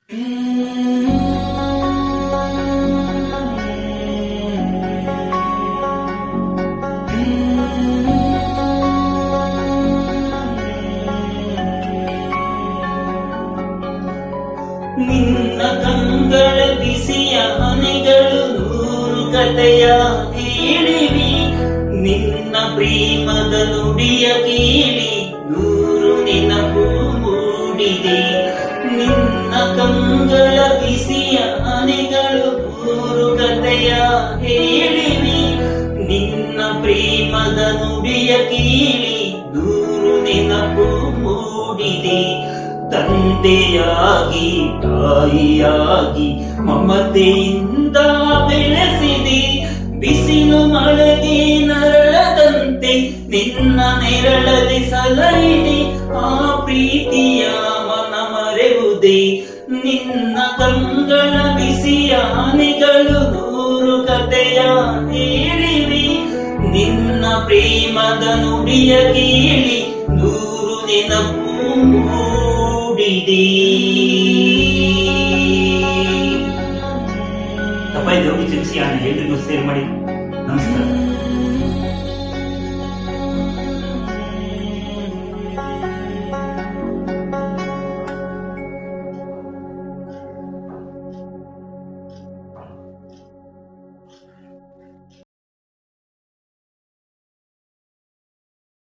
ನಿನ್ನ ಕಂಗಳ ಬಿಸಿಯ ಹನಿಗಳು ನೂರು ಕಥೆಯ ಹೇಳಿವಿ, ನಿನ್ನ ಪ್ರೇಮದ ನುಡಿಯ ಕೇಳಿ ನೂರು ನೆನಪು ಮೂಡಿದೆ. ನಿನ್ನ ಕಂಗಳ ಬಿಸಿಯ ಹನಿಗಳು ನೂರು ಕಥೆಯ ಹೇಳಿವಿ, ನಿನ್ನ ಪ್ರೇಮದ ನುಡಿಯ ಕೇಳಿ ನೂರು ನೆನಪು ಮೂಡಿದೆ. ತಂದೆಯಾಗಿ ತಾಯಿಯಾಗಿ ಮಮತೆಯಿಂದ ಬೆಳೆಸಿದೆ, ಬಿಸಿಲು ಮಳೆಗೆ ನರಳದಂತೆ ನಿನ್ನ ನೆರಳದೆ ಸಲಹಿದೆ. ಆ ಪ್ರೀತಿಯ ಮನ ಮರೆಯುವುದೇ, ನಿನ್ನ ಕಂಗಳ ಬಿಸಿಯ ಹನಿಗಳು ನೂರು ಕಥೆಯ ಹೇಳಿವಿ, ನಿನ್ನ ಪ್ರೇಮದ ನುಡಿಯ ಕೇಳಿ ನೂರು ನೆನಪು ತಪ್ಪಾಯ್ತು, ಕ್ಷಮಿಸಿ. ಎಲ್ರಿಗೂ ಸೇರ್ ಮಾಡಿ. ನಮಸ್ಕಾರ.